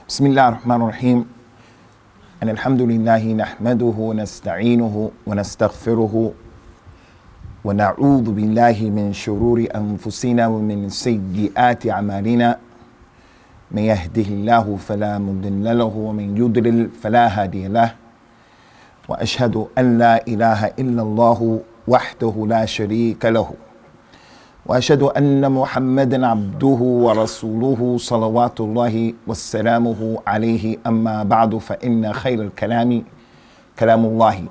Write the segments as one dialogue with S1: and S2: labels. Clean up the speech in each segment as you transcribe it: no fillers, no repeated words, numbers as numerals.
S1: بسم الله الرحمن الرحيم أن الحمد لله نحمده ونستعينه ونستغفره ونعوذ بالله من شرور أنفسنا ومن سيئات أعمالنا من يهده الله فلا مضل له ومن يضلل فلا هادي له وأشهد أن لا إله إلا الله وحده لا شريك له وأشهد أن محمدا عبده ورسوله صلوات الله وسلامه عليه أما بعد فإن خير الكلام كلام الله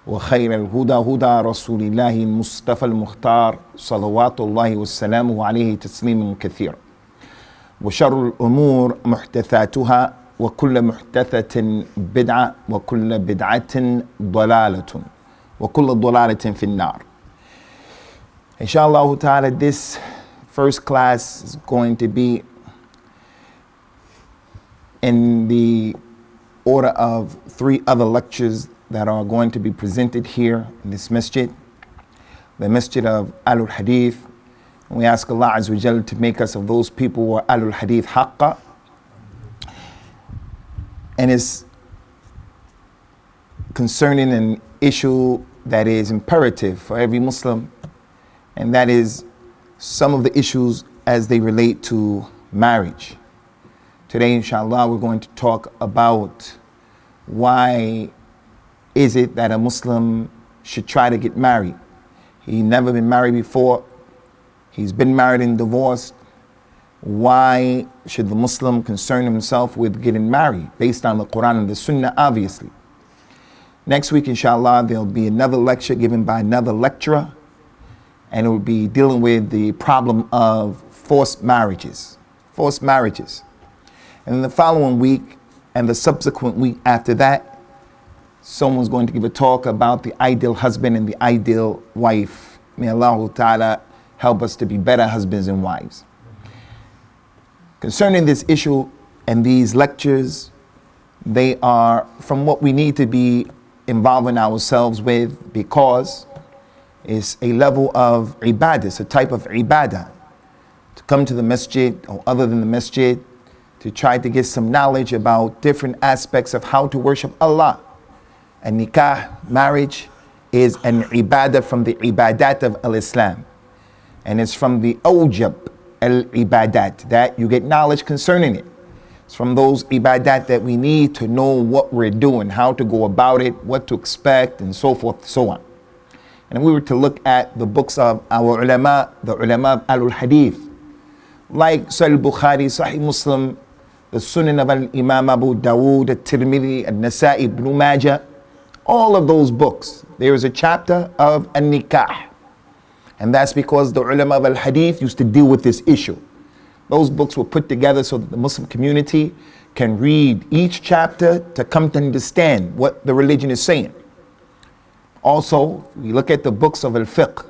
S1: وخير الهدى هدى رسول الله المصطفى المختار صلوات الله وسلامه عليه تسليما كثيرا وشر الأمور محدثاتها وكل محدثة بدعة وكل بدعة ضلالة وكل ضلالة في النار. Inshallah ta'ala, this first class is going to be in the order of 3 other lectures that are going to be presented here in this masjid, the masjid of Ahlul Hadith. And we ask Allah Azza wa Jal to make us of those people who are Ahlul Hadith haqqa. And it's concerning an issue that is imperative for every Muslim, and that is some of the issues as they relate to marriage. Today, inshallah, we're going to talk about why is it that a Muslim should try to get married. He's never been married before. He's been married and divorced. Why should the Muslim concern himself with getting married based on the Quran and the Sunnah, obviously? Next week, inshallah, there'll be another lecture given by another lecturer, and it will be dealing with the problem of forced marriages. Forced marriages. And then the following week and the subsequent week after that, someone's going to give a talk about the ideal husband and the ideal wife. May Allah Ta'ala help us to be better husbands and wives. Concerning this issue and these lectures, they are from what we need to be involving ourselves with, because it's a level of ibadah, it's a type of ibadah. To come to the masjid or other than the masjid to try to get some knowledge about different aspects of how to worship Allah. And nikah, marriage, is an ibadah from the ibadat of al-Islam. And it's from the awjab al-ibadat, that you get knowledge concerning it. It's from those ibadat that we need to know what we're doing, how to go about it, what to expect, and so forth and so on. And we were to look at the books of our ulama, the ulama of Ahlul Hadith, like Sahih Bukhari, Sahih Muslim, the Sunnah of Imam Abu Dawood, At-Tirmidhi, An-Nasa'i, Ibn Majah, all of those books, there is a chapter of An-Nikah. And that's because the ulama of Al-Hadith used to deal with this issue. Those books were put together so that the Muslim community can read each chapter to come to understand what the religion is saying. Also, we look at the books of al-fiqh.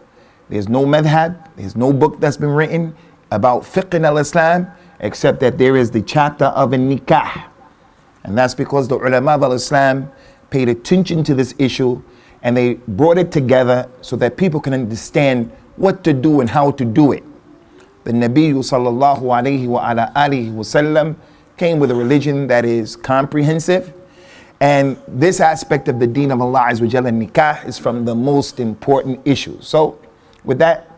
S1: There's no madhab, there's no book that's been written about fiqh in al-Islam, except that there is the chapter of a nikah. And that's because the ulama of al-Islam paid attention to this issue, and they brought it together so that people can understand what to do and how to do it. The Nabi sallallahu alayhi wa ala alihi wa sallam came with a religion that is comprehensive. And this aspect of the deen of Allah Azza wa Jalla, nikah, is from the most important issues. So with that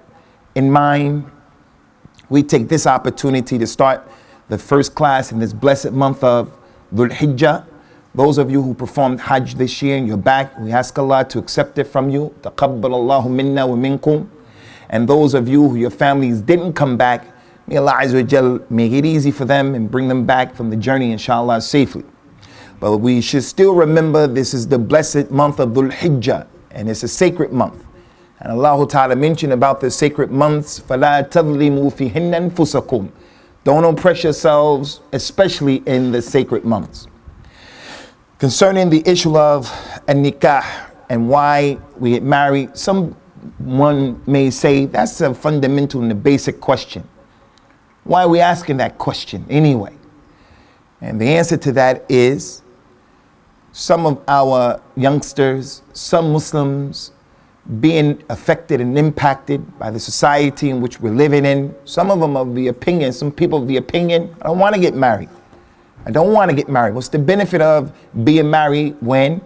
S1: in mind, we take this opportunity to start the first class in this blessed month of Dhul Hijjah. Those of you who performed Hajj this year and you're back, we ask Allah to accept it from you. Taqabbal Allahu minna wa minkum. And those of you who your families didn't come back, may Allah Azza wa Jalla make it easy for them and bring them back from the journey, inshallah, safely. But we should still remember this is the blessed month of Dhul Hijjah, and it's a sacred month. And Allah Ta'ala mentioned about the sacred months, فَلَا تَظْلِمُوا فِيهِنَّ أَنفُسَكُمْ. Don't oppress yourselves, especially in the sacred months. Concerning the issue of a nikah and why we get married, someone may say that's a fundamental and a basic question. Why are we asking that question anyway? And the answer to that is, some of our youngsters, some Muslims, being affected and impacted by the society in which we're living in. Some of them of the opinion, some people of the opinion, I don't want to get married. I don't want to get married. What's the benefit of being married when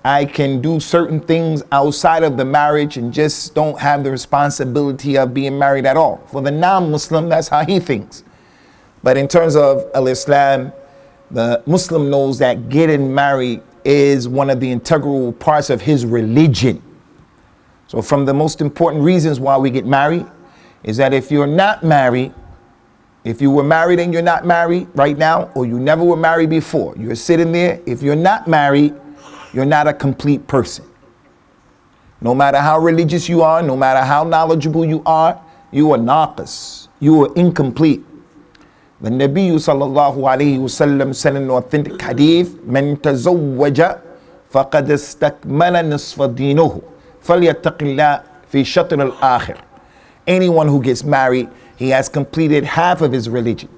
S1: I can do certain things outside of the marriage and just don't have the responsibility of being married at all? For the non-Muslim, that's how he thinks. But in terms of al-Islam, the Muslim knows that getting married is one of the integral parts of his religion. So from the most important reasons why we get married is that if you're not married, if you were married and you're not married right now, or you never were married before, you're sitting there, if you're not married, you're not a complete person. No matter how religious you are, no matter how knowledgeable you are naqis, you are incomplete. The Nabi sallallahu alayhi wasallam said in an authentic hadith, "Man tazawwaja faqad istakmala nisfa dinuhu, falyattaqillah fi shatr al-akhir." Anyone who gets married, he has completed half of his religion.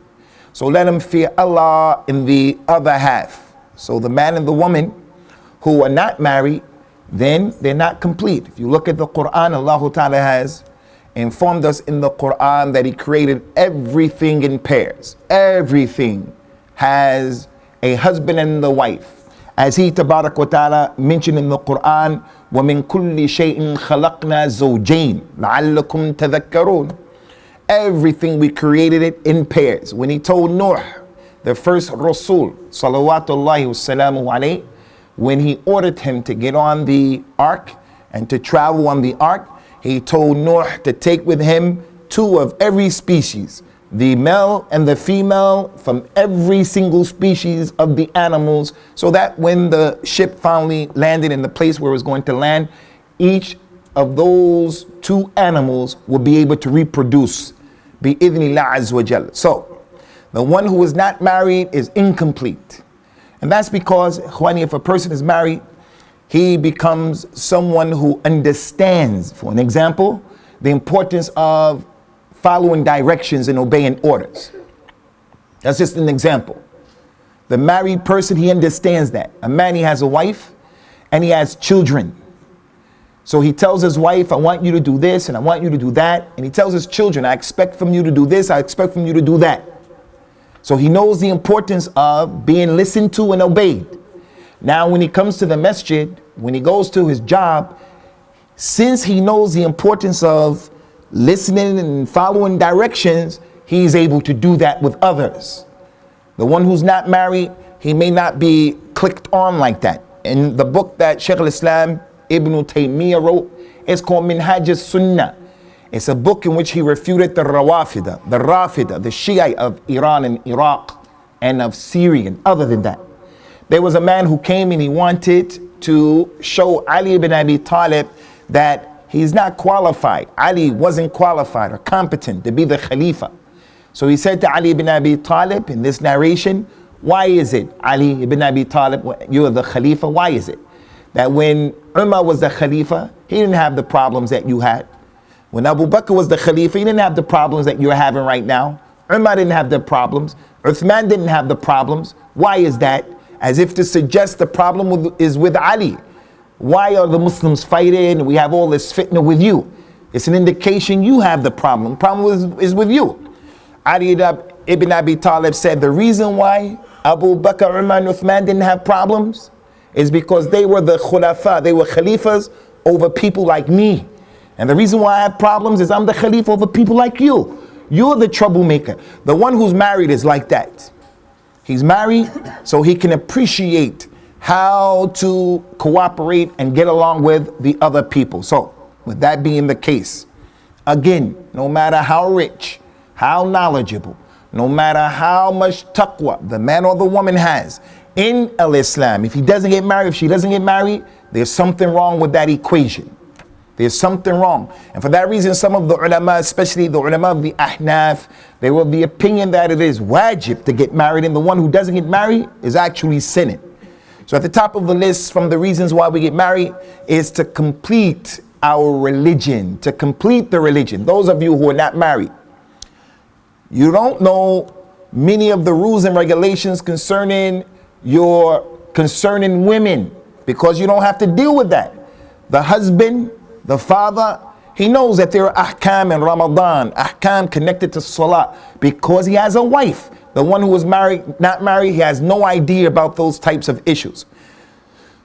S1: So let him fear Allah in the other half. So the man and the woman who are not married, then they're not complete. If you look at the Quran, Allah Ta'ala has informed us in the Quran that He created everything in pairs. Everything has a husband and the wife. As He Tabarak wa Ta'ala mentioned in the Quran, وَمِن كُلِّ شَيْءٍ خَلَقْنَا زَوْجَيْنِ لَعَلَّكُمْ تَذَكَّرُونَ. Everything we created it in pairs. When He told Nuh, the first Rasul, salawatullahi wassalamu alayhi, when He ordered him to get on the ark and to travel on the ark, He told Nuh to take with him two of every species, the male and the female from every single species of the animals, so that when the ship finally landed in the place where it was going to land, each of those two animals will be able to reproduce bi-idhnillah azza wa jal. So the one who is not married is incomplete. And that's because, Khwani, if a person is married, he becomes someone who understands, for an example, the importance of following directions and obeying orders. That's just an example. The married person, he understands that. A man, he has a wife and he has children. So he tells his wife, I want you to do this and I want you to do that. And he tells his children, I expect from you to do this, I expect from you to do that. So he knows the importance of being listened to and obeyed. Now when he comes to the masjid, when he goes to his job, since he knows the importance of listening and following directions, he's able to do that with others. The one who's not married, he may not be clicked on like that. In the book that Shaykh al-Islam Ibn Taymiyyah wrote, it's called Minhaj Sunnah. It's a book in which he refuted the Rawafida, the Shiite of Iran and Iraq and of Syria and other than that. There was a man who came and he wanted to show Ali ibn Abi Talib that he's not qualified. Ali wasn't qualified or competent to be the Khalifa. So he said to Ali ibn Abi Talib in this narration, why is it, Ali ibn Abi Talib, you're the Khalifa, why is it that when Umar was the Khalifa, he didn't have the problems that you had? When Abu Bakr was the Khalifa, he didn't have the problems that you're having right now. Umar didn't have the problems. Uthman didn't have the problems. Why is that? As if to suggest the problem is with Ali. Why are the Muslims fighting? We have all this fitna with you. It's an indication you have the problem. The problem is with you. Ali ibn Abi Talib said the reason why Abu Bakr, Umar and Uthman didn't have problems is because they were the khulafa, they were khalifas over people like me. And the reason why I have problems is I'm the khalifa over people like you. You're the troublemaker. The one who's married is like that. He's married so he can appreciate how to cooperate and get along with the other people. So with that being the case, again, no matter how rich, how knowledgeable, no matter how much taqwa the man or the woman has in al-Islam, if he doesn't get married, if she doesn't get married, there's something wrong with that equation. There's something wrong. And for that reason, some of the ulama, especially the ulama of the Ahnaf, they were of the opinion that it is wajib to get married, and the one who doesn't get married is actually sinning. So at the top of the list from the reasons why we get married is to complete our religion, to complete the religion. Those of you who are not married, you don't know many of the rules and regulations concerning women because you don't have to deal with that. The husband, the father, He knows that there are ahkam in Ramadan, ahkam connected to salah, because he has a wife. The one who is married, not married, he has no idea about those types of issues.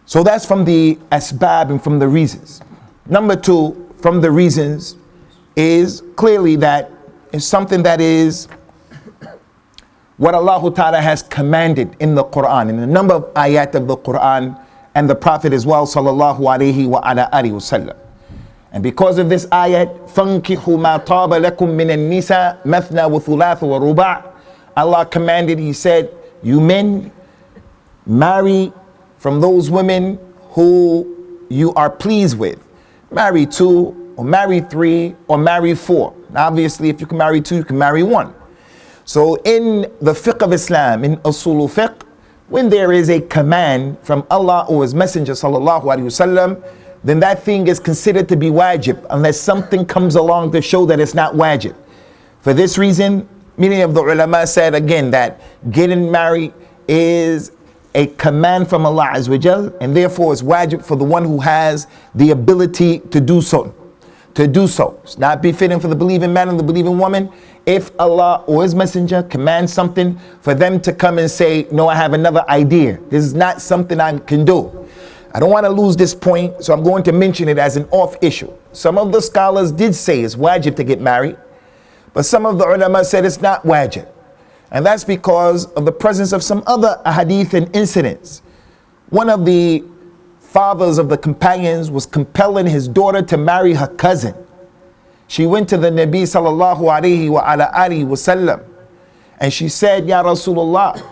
S1: So that's from the asbab and from the reasons. Number two, from the reasons, is clearly that it's something that is what Allah Ta'ala has commanded in the Quran, in a number of ayat of the Quran, and the Prophet as well, sallallahu alayhi wa ala alihi wa sallam. And because of this ayat, فَانْكِحُوا مَا طَابَ لَكُم مِّنَ النِّسَاءِ مَثْنَى وَثُلَاثَ وَرُبَاعَ. Allah commanded, He said, you men marry from those women who you are pleased with. Marry 2, or marry 3, or marry 4. Now obviously, if you can marry 2, you can marry 1. So in the fiqh of Islam, in Usool fiqh, when there is a command from Allah or His Messenger sallallahu alaihi wasallam, then that thing is considered to be wajib, unless something comes along to show that it's not wajib. For this reason, many of the ulama said again that getting married is a command from Allah Azza wa Jal, and therefore it's wajib for the one who has the ability to do so. It's not befitting for the believing man and the believing woman, if Allah or His Messenger commands something, for them to come and say, no, I have another idea. This is not something I can do. I don't want to lose this point, so I'm going to mention it as an off issue. Some of the scholars did say it's wajib to get married, but some of the ulama said it's not wajib. And that's because of the presence of some other hadith and incidents. One of the fathers of the companions was compelling his daughter to marry her cousin. She went to the Nabi sallallahu alayhi wa ala alihi wa sallam, and she said, Ya Rasulullah,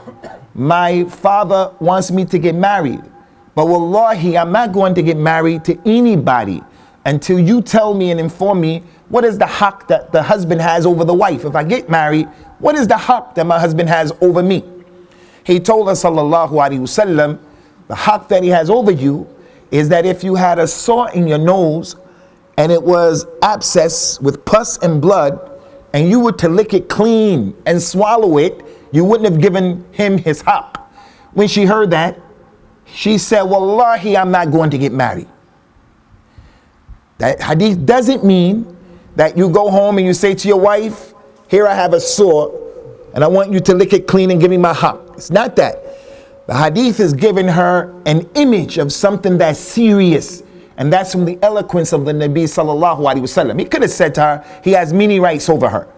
S1: my father wants me to get married, but wallahi, I'm not going to get married to anybody until you tell me and inform me what is the haqq that the husband has over the wife. If I get married, what is the haqq that my husband has over me? He told us sallallahu alaihi wasallam, the haqq that he has over you is that if you had a sore in your nose and it was abscess with pus and blood, and you were to lick it clean and swallow it, you wouldn't have given him his haqq. When she heard that, she said, wallahi, I'm not going to get married. That hadith doesn't mean that you go home and you say to your wife, here I have a sore and I want you to lick it clean and give me my haqq. It's not that. The hadith is giving her an image of something that's serious, and that's from the eloquence of the Nabi sallallahu alaihi wasallam. He could have said to her, he has many rights over her,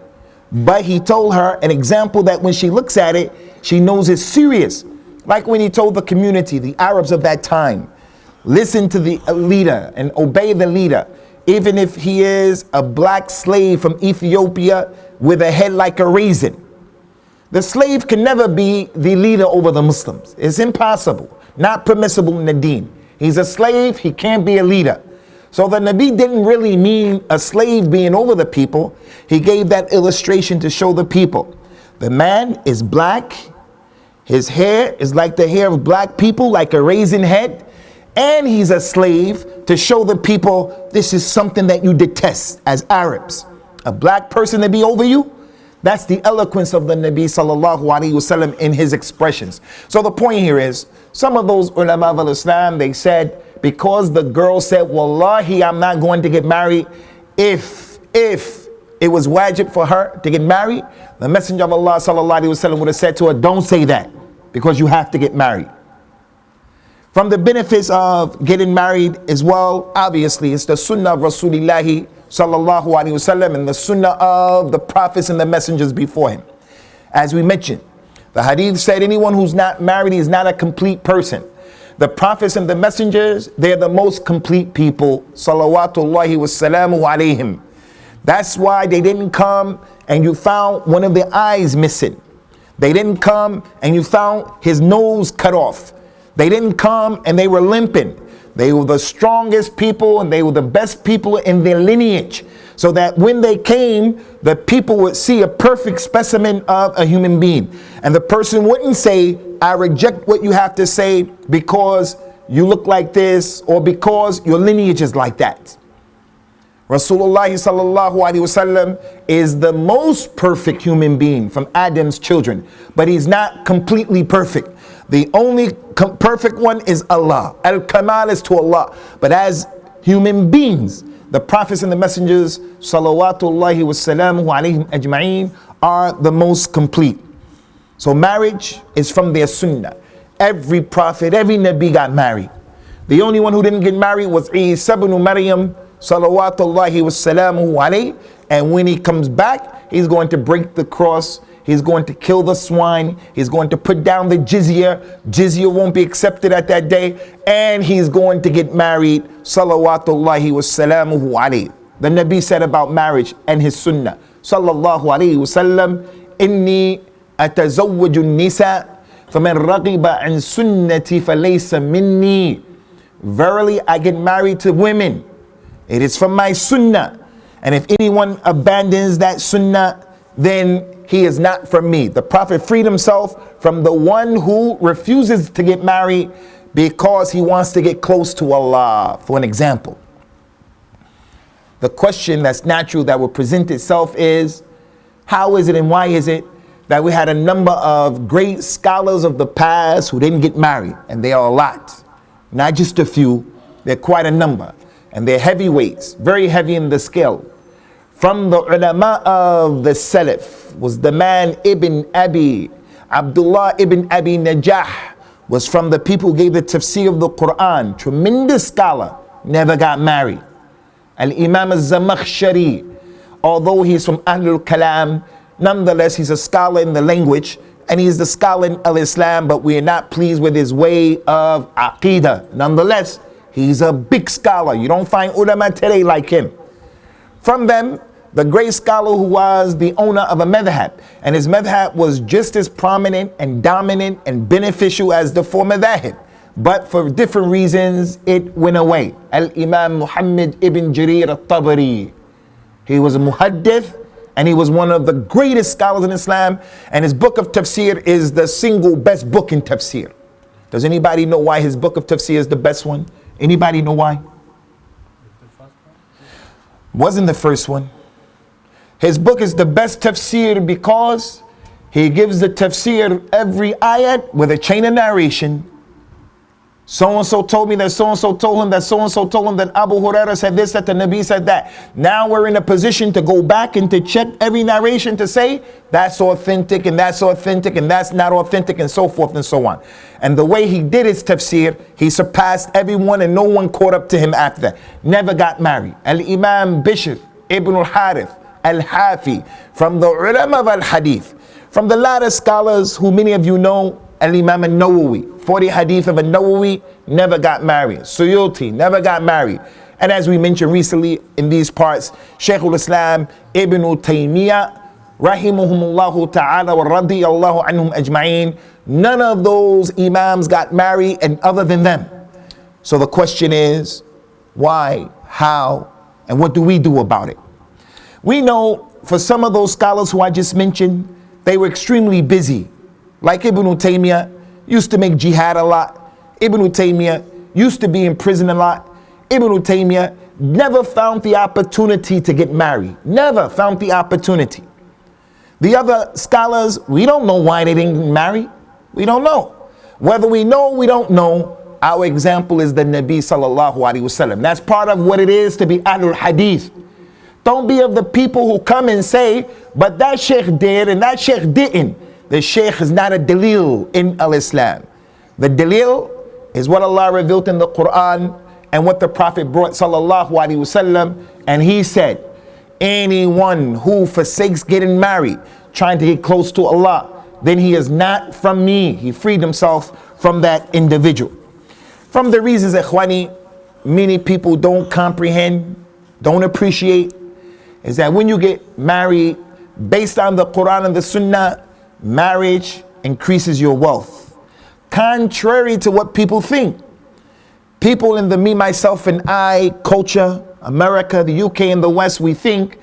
S1: but he told her an example that when she looks at it, she knows it's serious. Like when he told the community, the Arabs of that time, listen to the leader and obey the leader, even if he is a black slave from Ethiopia with a head like a raisin. The slave can never be the leader over the Muslims. It's impossible, not permissible in the deen. He's a slave, he can't be a leader. So the Nabi didn't really mean a slave being over the people. He gave that illustration to show the people. The man is black, his hair is like the hair of black people, like a raisin head, and he's a slave to show the people this is something that you detest as Arabs. A black person to be over you, that's the eloquence of the Nabi sallallahu alaihi wasallam in his expressions. So the point here is, some of those ulama of Islam, they said, because the girl said, wallahi, I'm not going to get married, if it was wajib for her to get married, the Messenger of Allah sallallahu alaihi wasallam would have said to her, don't say that, because you have to get married. From the benefits of getting married as well, obviously, it's the Sunnah of Rasulillahi sallallahu alaihi wasallam and the Sunnah of the prophets and the messengers before him. As we mentioned, the hadith said anyone who's not married is not a complete person. The prophets and the messengers, they're the most complete people. Salawatullahi wassalamu alayhim. That's why they didn't come and you found one of their eyes missing. They didn't come and you found his nose cut off. They didn't come and they were limping. They were the strongest people and they were the best people in their lineage. So that when they came, the people would see a perfect specimen of a human being. And the person wouldn't say, I reject what you have to say because you look like this or because your lineage is like that. Rasulullah sallallahu alaihi wasallam is the most perfect human being from Adam's children, but he's not completely perfect. The only perfect one is Allah. Al-Kamal is to Allah. But as human beings, The prophets and the messengers, salawatullahi wassalamuhu alayhim ajma'een, are the most complete. So marriage is from their sunnah. Every prophet, every nabi got married. The only one who didn't get married was Isa ibn Maryam, salawatullahi wassalamuhu alayhi. And when he comes back, he's going to break the cross. He's going to kill the swine. He's going to put down the jizya. Jizya won't be accepted at that day. And he's going to get married. Salawatullahi wassalamuhu alayhi. The Nabi said about marriage and his sunnah. Sallallahu alayhi wasallam. Inni atazawwaju nisa. Faman raqiba an sunnati falaysa minni. Verily I get married to women. It is from my sunnah. And if anyone abandons that sunnah, then he is not from me. The Prophet freed himself from the one who refuses to get married because he wants to get close to Allah. For an example, the question that's natural that will present itself is, how is it and why is it that we had a number of great scholars of the past who didn't get married? And they are a lot, not just a few, they're quite a number. And they're heavyweights, very heavy in the scale. From the ulama of the Salaf was the man Abdullah ibn Abi Najah, was from the people who gave the tafsir of the Quran. Tremendous scholar, never got married. Al-Imam al-Zamakhshari, although he's from Ahlul Kalam, nonetheless he's a scholar in the language and he's the scholar in al-Islam, but we are not pleased with his way of Aqidah. Nonetheless, he's a big scholar. You don't find ulama today like him. From them, the great scholar who was the owner of a madhab, and his madhab was just as prominent and dominant and beneficial as the four madhahib, but for different reasons it went away. Al-Imam Muhammad ibn Jarir al-Tabari. He was a muhaddith and he was one of the greatest scholars in Islam, and his book of tafsir is the single best book in tafsir. Does anybody know why his book of tafsir is the best one? Anybody know why? Wasn't the first one. His book is the best tafsir because he gives the tafsir every ayat with a chain of narration. So-and-so told me that so-and-so told him that so-and-so told him that Abu Huraira said this, that the Nabi said that. Now we're in a position to go back and to check every narration to say that's authentic and that's authentic and that's not authentic and so forth and so on. And the way he did his tafsir, he surpassed everyone and no one caught up to him after that. Never got married. Al-Imam Bishr ibn al-Harith al-Hafi, from the ulama of al-Hadith, from the latter scholars who many of you know, Al-Imam al-Nawawi, 40 hadith of al-Nawawi, never got married. Suyuti never got married. And as we mentioned recently in these parts, Shaykh al-Islam Ibn Taymiyyah, rahimahumullahu ta'ala wa radiyallahu anhum ajma'een, none of those imams got married and other than them. So the question is, why, how, and what do we do about it? We know for some of those scholars who I just mentioned, they were extremely busy. Like Ibn Taymiyyah used to make jihad a lot. Ibn Taymiyyah used to be in prison a lot. Ibn Taymiyyah never found the opportunity to get married. Never found the opportunity. The other scholars, we don't know why they didn't get married. We don't know. Whether we know or we don't know, our example is the Nabi sallallahu alaihi wasallam. That's part of what it is to be Ahlul Hadith. Don't be of the people who come and say, but that sheikh did and that sheikh didn't. The sheikh is not a dalil in al-Islam. The dalil is what Allah revealed in the Quran and what the Prophet brought sallallahu alaihi wasallam. And he said, anyone who forsakes getting married, trying to get close to Allah, then he is not from me. He freed himself from that individual. From the reasons, ikhwani, many people don't comprehend, don't appreciate, is that when you get married based on the Quran and the Sunnah, marriage increases your wealth. Contrary to what people think. People in the me, myself, and I culture, America, the UK, and the West, we think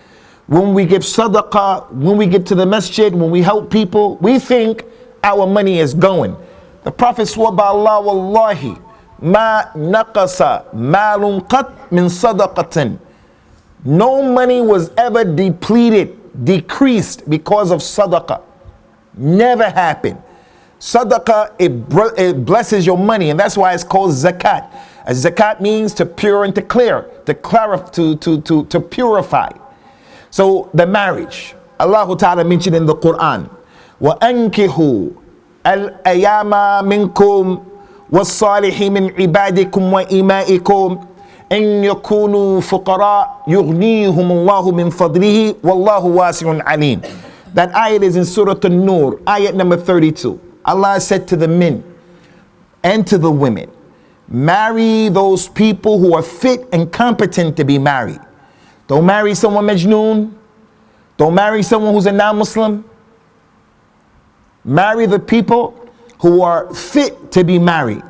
S1: when we give sadaqah, when we get to the masjid, when we help people, we think our money is going. The Prophet swore by Allah, wallahi, ma naqasa malun qat min sadaqatin. No money was ever depleted, decreased because of sadaqah. Never happened. Sadaqah, it blesses your money, and that's why it's called zakat. Zakat means to pure and to clear, to clarify, to purify. So the marriage, Allah Ta'ala mentioned in the Quran, وَأَنْكِحُوا الْأَيَامَ مِنْكُمْ وَالصَّالِحِينَ مِنْ عِبَادِكُمْ وَإِمَائِكُمْ إِنْ يَكُونُوا فُقَرَاءَ يُغْنِيهُمُ اللَّهُ مِنْ فَضْلِهِ وَاللَّهُ وَاسِعٌ عَلِيمٌ. That ayat is in Surah An-Nur, ayat number 32. Allah said to the men and to the women, marry those people who are fit and competent to be married. Don't marry someone Majnoon. Don't marry someone who's a non-Muslim. Marry the people who are fit to be married.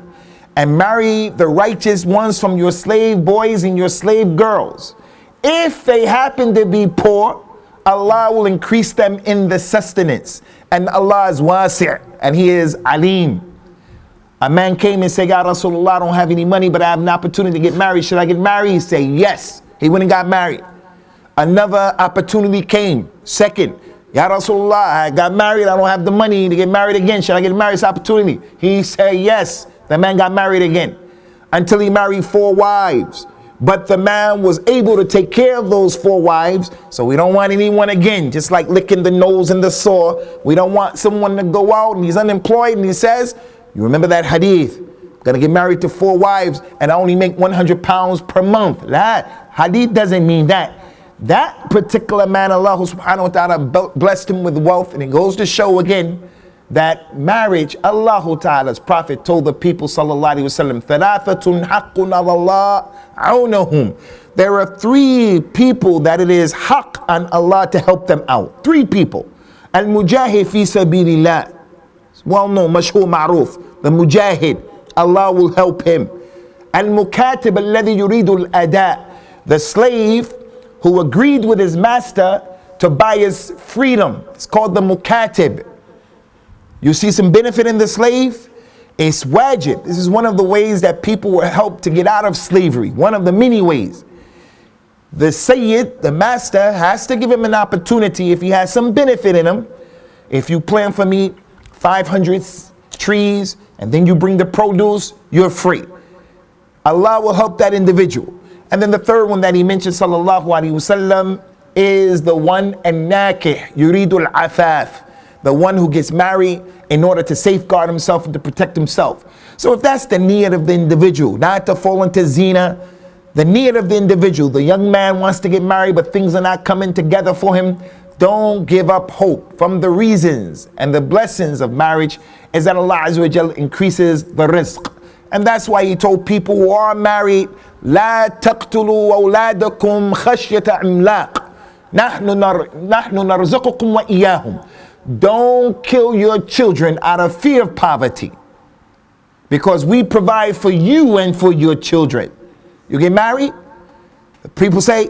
S1: And marry the righteous ones from your slave boys and your slave girls. If they happen to be poor, Allah will increase them in the sustenance. And Allah is wasi' and He is alim. A man came and said, Ya Rasulullah, I don't have any money, but I have an opportunity to get married. Should I get married? He said, yes. He went and got married. Another opportunity came. Second, Ya Rasulullah, I got married. I don't have the money to get married again. Should I get married? This opportunity. He said, yes. The man got married again until he married 4 wives. But the man was able to take care of those 4 wives. So we don't want anyone again, just like licking the nose and the sore. We don't want someone to go out and he's unemployed and he says, you remember that hadith, gonna get married to 4 wives and I only make 100 pounds per month. That hadith doesn't mean that. That particular man, Allah subhanahu wa ta'ala blessed him with wealth, and it goes to show again that marriage, Allah Ta'ala's Prophet told the people sallallahu alaihi wasallam, thalathatun haqqun ala Allah. There are 3 people that it is haqq on Allah to help them out. 3 people. Al-mujahid fi sabilillah. Well known, mashhur ma'ruf. The mujahid, Allah will help him. Al-mukatib alladhi yuridu al-ada. The slave who agreed with his master to buy his freedom. It's called the mukatib. You see some benefit in the slave? It's wajib. This is one of the ways that people were helped to get out of slavery. One of the many ways. The sayyid, the master, has to give him an opportunity if he has some benefit in him. If you plant for me 500 trees and then you bring the produce, you're free. Allah will help that individual. And then the third one that he mentioned, sallallahu alaihi wasallam, is the one an-nakih, yuridul afaf. The one who gets married in order to safeguard himself and to protect himself. So if that's the need of the individual, not to fall into zina, the need of the individual, the young man wants to get married but things are not coming together for him, don't give up hope. From the reasons and the blessings of marriage is that Allah Azza wa Jal increases the rizq. And that's why He told people who are married, لا تقتلوا أولادكم خشية إملاق نحن نرزقكم وإياهم. Don't kill your children out of fear of poverty, because we provide for you and for your children. You get married, people say,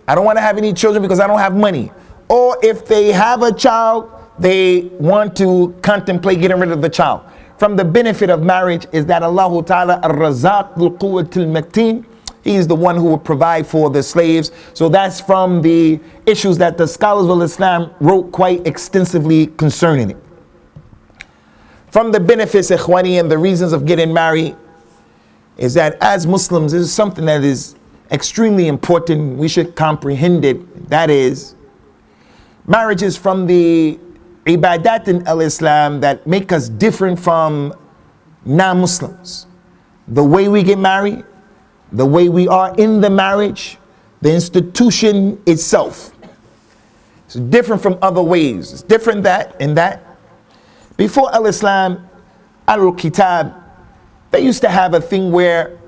S1: I don't want to have any children because I don't have money. Or if they have a child, they want to contemplate getting rid of the child. From the benefit of marriage is that Allah Ta'ala ar-Razaq dhul quwwatil mateen, He is the one who will provide for the slaves. So that's from the issues that the scholars of Islam wrote quite extensively concerning it. From the benefits, ikhwani, and the reasons of getting married is that as Muslims, this is something that is extremely important. We should comprehend it. That is, marriage is from the ibadat in al-Islam that make us different from non-Muslims. The way we get married, the way we are in the marriage, the institution itself. It's different from other ways. It's different in that. Before al-Islam, al-Kitab, they used to have a thing where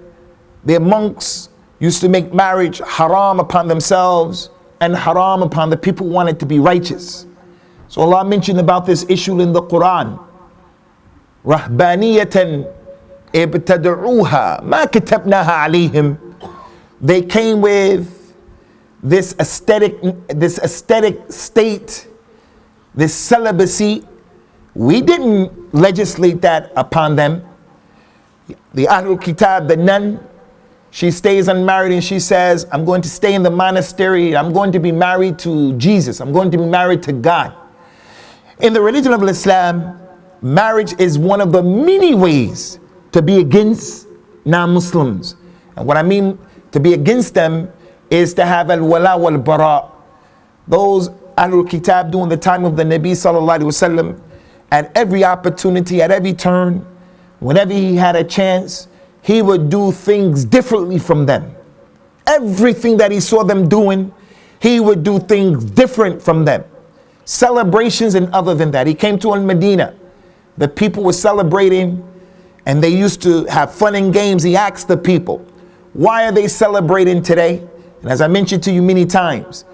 S1: their monks used to make marriage haram upon themselves and haram upon the people who wanted to be righteous. So Allah mentioned about this issue in the Quran. Rahbaniyatan ibtada'uha ma katabnaha alayhim. They came with this aesthetic state, this celibacy. We didn't legislate that upon them. The Ahlul Kitab, the nun, she stays unmarried and she says, I'm going to stay in the monastery. I'm going to be married to Jesus. I'm going to be married to God. In the religion of Islam, marriage is one of the many ways to be against non-Muslims. And what I mean to be against them is to have al-wala wal-bara. Those Ahlul Kitab during the time of the Nabi sallallahu alaihi wasallam, at every opportunity, at every turn, whenever he had a chance, he would do things differently from them. Everything that he saw them doing, he would do things different from them. Celebrations and other than that. He came to Al-Madinah. The people were celebrating and they used to have fun and games. He asked the people, why are they celebrating today? And as I mentioned to you many times,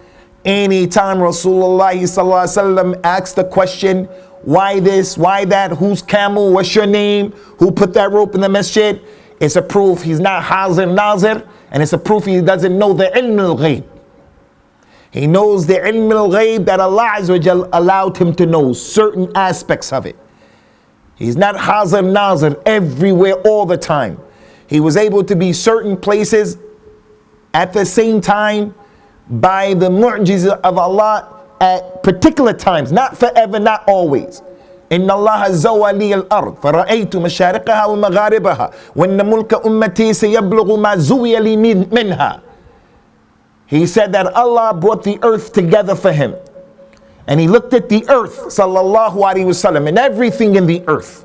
S1: anytime Rasulullah sallallahu alaihi wasallam asks the question, why this, why that, whose camel, what's your name, who put that rope in the masjid, it's a proof he's not hazir nazir, and it's a proof he doesn't know the ilm al-ghayb. He knows the ilm al-ghayb that Allah Azza wa Jal allowed him to know certain aspects of it. He's not hazir nazir everywhere all the time. He was able to be certain places at the same time by the mu'jiza of Allah at particular times, not forever, not always. Inna Allah zawali al-ard fara'aytu mashariqaha wa magharibaha wa inna mulka ummati sayablughu ma zuwiya li minha. He said that Allah brought the earth together for him. And he looked at the earth, sallallahu alaihi wasallam, and everything in the earth.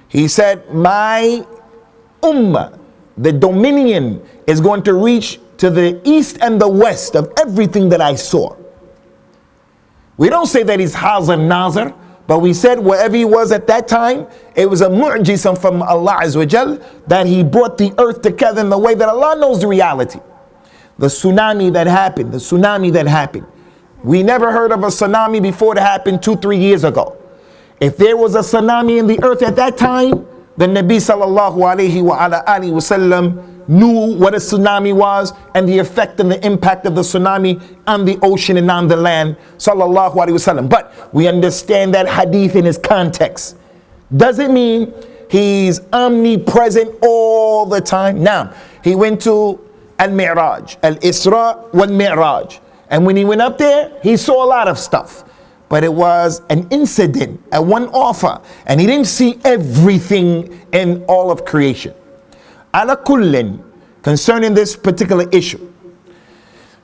S1: He said, my ummah, the dominion, is going to reach to the east and the west of everything that I saw. We don't say that he's hazir nazir, but we said wherever he was at that time, it was a mu'jizah from Allah Azza wa Jal that he brought the earth together in the way that Allah knows the reality. The tsunami that happened. We never heard of a tsunami before it happened 2-3 years ago. If there was a tsunami in the earth at that time, the Nabi sallallahu alayhi wa ala alihi wasallam knew what a tsunami was and the effect and the impact of the tsunami on the ocean and on the land, sallallahu alayhi wasallam. But we understand that hadith in its context. Doesn't mean he's omnipresent all the time. Now, he went to Al-Mi'raj, Al-Isra wal-Mi'raj. And when he went up there, he saw a lot of stuff. But it was an incident, a one-offer. And he didn't see everything in all of creation. Ala kullin, concerning this particular issue,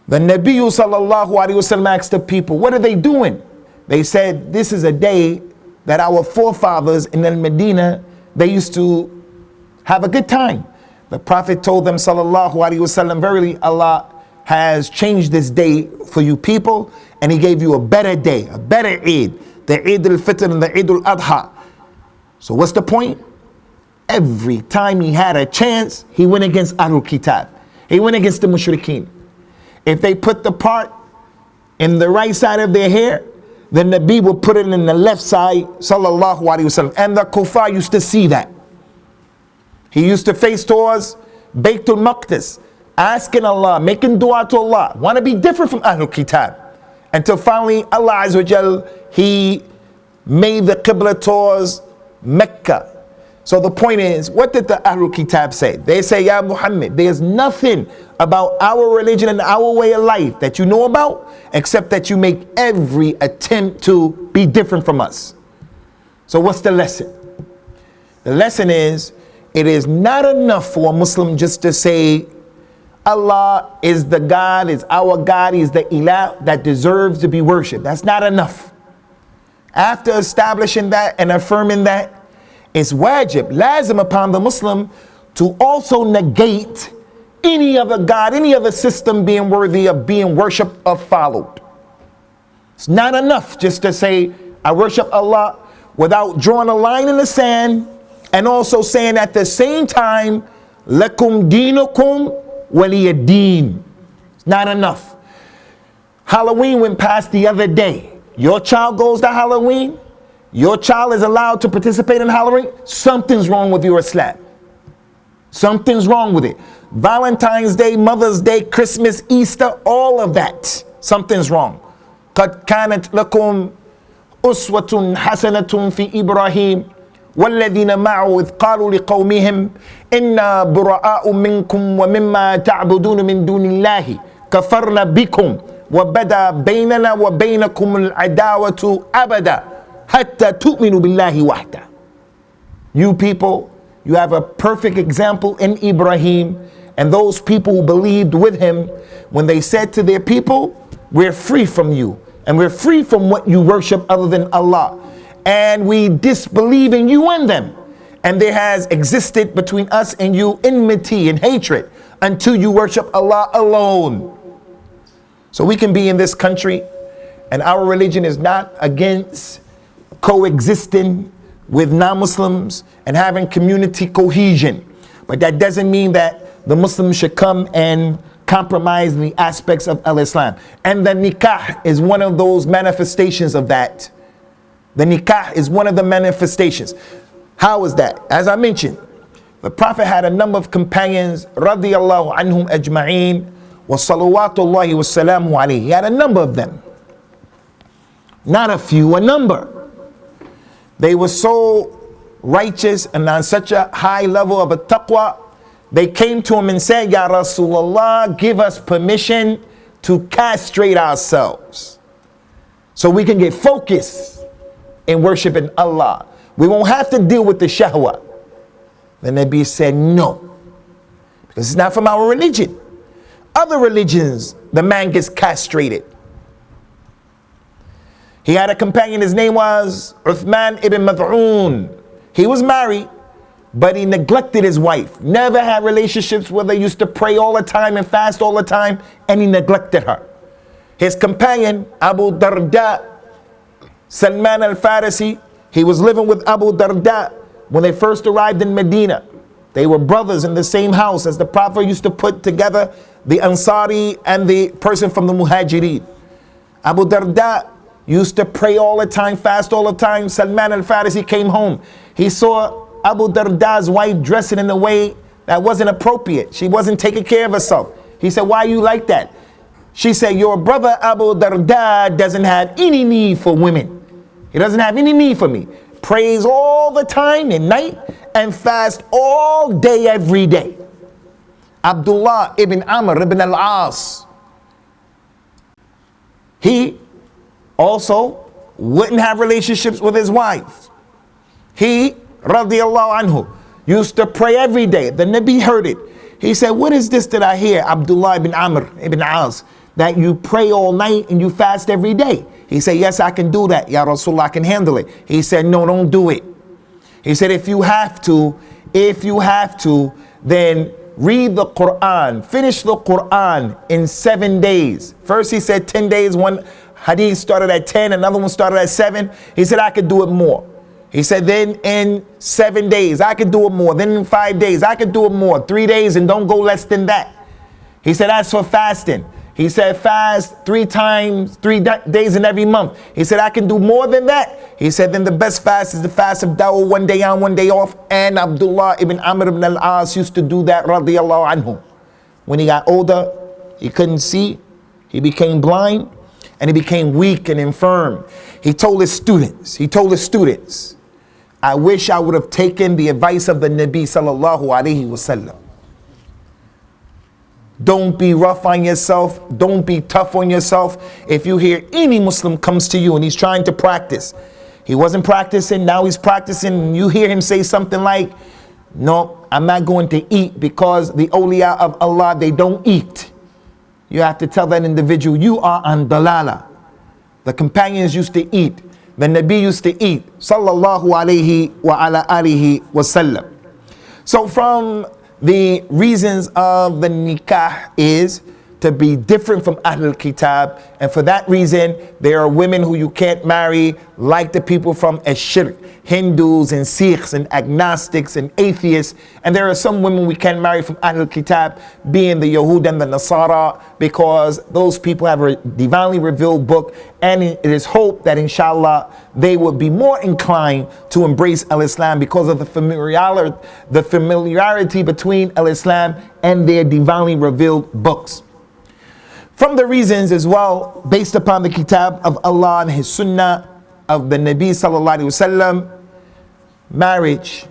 S1: the Nabi sallallahu alaihi wasallam asked the people, what are they doing? They said, this is a day that our forefathers in Al-Madinah, they used to have a good time. The Prophet told them, sallallahu alaihi wasallam, verily Allah has changed this day for you people, and he gave you a better day, a better Eid, the Eid al-Fitr and the Eid al-Adha. So what's the point? Every time he had a chance, he went against Ahlul Kitab. He went against the Mushrikeen. If they put the part in the right side of their hair, then the Nabi would put it in the left side, sallallahu alaihi wasallam. And the kuffar used to see that. He used to face towards Baytul Maqdis, asking Allah, making dua to Allah, want to be different from Ahlul Kitab. Until finally Allah Azza wa Jal, he made the Qibla towards Mecca. So the point is, what did the Ahlul Kitab say? They say, Ya Muhammad, there's nothing about our religion and our way of life that you know about, except that you make every attempt to be different from us. So what's the lesson? The lesson is, it is not enough for a Muslim just to say, Allah is the God, is our God, He's the Ilah that deserves to be worshipped. That's not enough. After establishing that and affirming that, it's wajib, lazim upon the Muslim to also negate any other God, any other system being worthy of being worshipped or followed. It's not enough just to say, I worship Allah, without drawing a line in the sand and also saying at the same time, lakum dinukum waliyad-din. It's not enough. Halloween went past the other day. Your child goes to Halloween. Your child is allowed to participate in Halloween. Something's wrong with your Islam. Something's wrong with it. Valentine's Day, Mother's Day, Christmas, Easter, all of that. Something's wrong. قَدْ كَانَتْ لَكُمْ أُسْوَةٌ حَسَنَةٌ فِي إِبْرَاهِيمَ وَالَّذِينَ مَعَهُ إِذْ قَالُوا لِقَوْمِهِمْ إِنَّا بُرَآءُ مِنْكُمْ وَمِمَّا تَعْبُدُونَ مِنْ دُونِ اللَّهِ كَفَرْنَا بِكُمْ وَبَدَا بَيْنَنَا وَبَيْنَكُمُ الْعَدَاوَةُ أَبَدًا حَتَّى تُؤْمِنُوا بِاللَّهِ وَحْدَهُ. You people, you have a perfect example in Ibrahim, and those people who believed with him, when they said to their people, we're free from you, and we're free from what you worship other than Allah, and we disbelieve in you and them, and there has existed between us and you enmity and hatred until you worship Allah alone. So we can be in this country, and our religion is not against coexisting with non-Muslims and having community cohesion, but that doesn't mean that the Muslims should come and compromise the aspects of al-Islam. And the nikah is one of those manifestations of that. The nikah is one of the manifestations. How is that? As I mentioned, the Prophet had a number of companions, radiyallahu anhum ajma'een, wa salawatullahi wa salamu alayhi. He had a number of them. Not a few, a number. They were so righteous and on such a high level of a taqwa, they came to him and said, Ya Rasulullah, give us permission to castrate ourselves so we can get focused in worshiping Allah. We won't have to deal with the shahwa. The Nabi said no, because it's not from our religion. Other religions, the man gets castrated. He had a companion, his name was Uthman ibn Mad'un. He was married, but he neglected his wife. Never had relationships with her, used to pray all the time and fast all the time, and he neglected her. His companion, Abu Darda, Salman al-Farisi, he was living with Abu Darda when they first arrived in Medina. They were brothers in the same house, as the Prophet used to put together the Ansari and the person from the Muhajirin. Abu Darda used to pray all the time, fast all the time. Salman al-Farisi came home. He saw Abu Darda's wife dressing in a way that wasn't appropriate. She wasn't taking care of herself. He said, why are you like that? She said, your brother Abu Darda doesn't have any need for women. He doesn't have any need for me. Prays all the time at night and fast all day, every day. Abdullah ibn Amr ibn al-As, he also wouldn't have relationships with his wife. He, radiyallahu anhu, used to pray every day. The Nabi heard it. He said, what is this that I hear, Abdullah ibn Amr ibn al-As, that you pray all night and you fast every day? He said, yes, I can do that. Ya Rasulullah, I can handle it. He said, no, don't do it. He said, if you have to, then read the Quran. Finish the Quran in 7 days. First he said 10 days. One hadith started at 10, another one started at 7. He said, I could do it more. He said, then in 7 days, I could do it more. Then in 5 days, I could do it more. 3 days, and don't go less than that. He said, as for fasting, he said, fast 3 times, 3 days in every month. He said, I can do more than that. He said, then the best fast is the fast of Dawah, 1 day on, 1 day off. And Abdullah ibn Amr ibn al-As used to do that, radiyallahu anhu. When he got older, he couldn't see. He became blind, and he became weak and infirm. He told his students, I wish I would have taken the advice of the Nabi sallallahu alaihi wasallam. Don't be rough on yourself. Don't be tough on yourself. If you hear any Muslim comes to you and he's trying to practice, he wasn't practicing, now he's practicing, and you hear him say something like, no, I'm not going to eat because the awliya of Allah, they don't eat. You have to tell that individual, you are on dalala. The companions used to eat. The Nabi used to eat. Sallallahu alayhi wa ala alihi wasallam. So from the reasons of the nikah is to be different from Ahlul Kitab, and for that reason there are women who you can't marry, like the people from Shirk, Hindus and Sikhs and agnostics and atheists. And there are some women we can't marry from Ahlul Kitab, being the Yahud and the Nasara, because those people have a divinely revealed book, and it is hoped that inshallah they will be more inclined to embrace al-Islam because of the familiarity between al-Islam and their divinely revealed books. From the reasons as well, based upon the Kitab of Allah and His Sunnah of the Nabi sallallahu alaihi wasallam, marriage,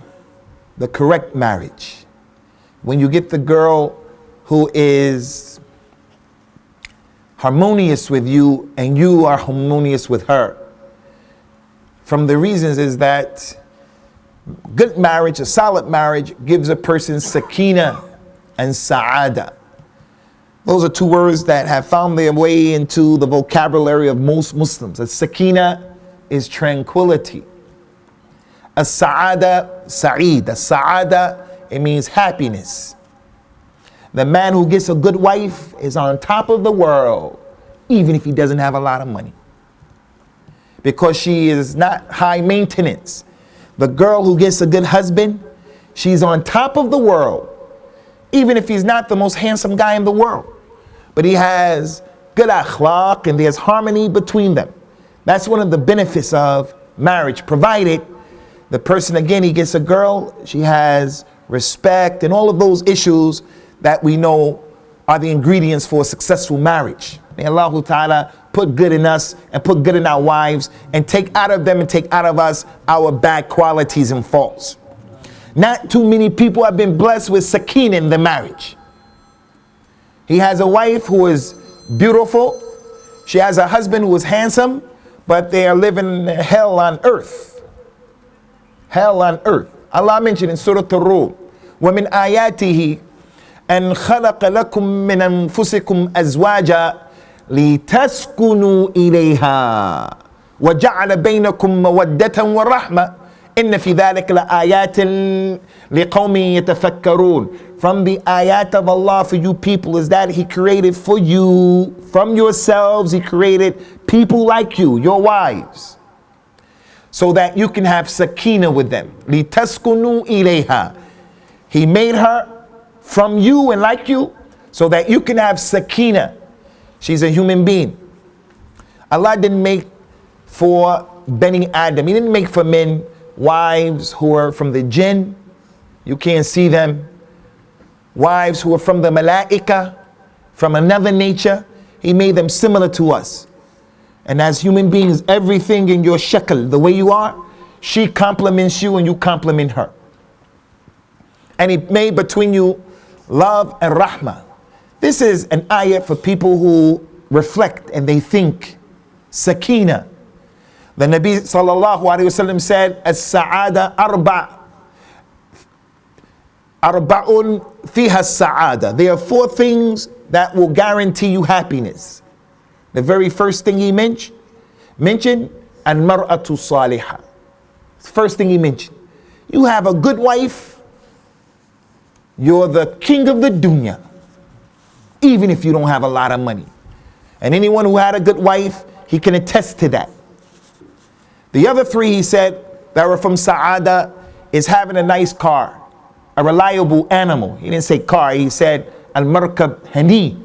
S1: the correct marriage, when you get the girl who is harmonious with you and you are harmonious with her. From the reasons is that good marriage, a solid marriage, gives a person sakina and sa'ada. Those are two words that have found their way into the vocabulary of most Muslims. As-sakina is tranquility. As-sa'ada, sa'id. As-sa'ada, it means happiness. The man who gets a good wife is on top of the world, even if he doesn't have a lot of money, because she is not high maintenance. The girl who gets a good husband, she's on top of the world, even if he's not the most handsome guy in the world, but he has good akhlaq and there's harmony between them. That's one of the benefits of marriage, provided the person, again, he gets a girl, she has respect and all of those issues that we know are the ingredients for a successful marriage. May Allah Ta'ala put good in us and put good in our wives and take out of them and take out of us our bad qualities and faults. Not too many people have been blessed with sakina in the marriage. He has a wife who is beautiful. She has a husband who is handsome, but they are living hell on earth. Hell on earth. Allah mentioned in Surah Ar-Rum, وَمِنْ آيَاتِهِ أَنْ خَلَقَ لَكُم مِّنْ أَنفُسِكُمْ أَزْوَاجًا لِتَسْكُنُوا إِلَيْهَا وَجَعَلَ بَيْنَكُم مَّوَدَّةً وَرَحْمَةً إِنَّ فِي ذَلِكَ لَآيَاتٍ لِقَوْمٍ يَتَفَكَّرُونَ. From the ayat of Allah for you people is that He created for you, from yourselves, He created people like you, your wives, so that you can have sakina with them. لِتَسْكُنُوا إِلَيْهَا. He made her from you and like you, so that you can have sakina. She's a human being. Allah didn't make for Bani Adam, He didn't make for men wives who are from the jinn, you can't see them. Wives who are from the malaika, from another nature. He made them similar to us. And as human beings, everything in your shakl, the way you are, she compliments you and you compliment her. And He made between you love and rahmah. This is an ayat for people who reflect and they think. Sakina. The Nabi sallallahu alayhi wasallam said, as-sa'ada arba'un fiha as-sa'ada. There are four things that will guarantee you happiness. The very first thing He mentioned, al-mar'atu salihah. First thing He mentioned. You have a good wife, you're the king of the dunya, even if you don't have a lot of money. And anyone who had a good wife, he can attest to that. The other three, He said, that were from Sa'ada, is having a nice car, a reliable animal. He didn't say car, He said al-markab hani,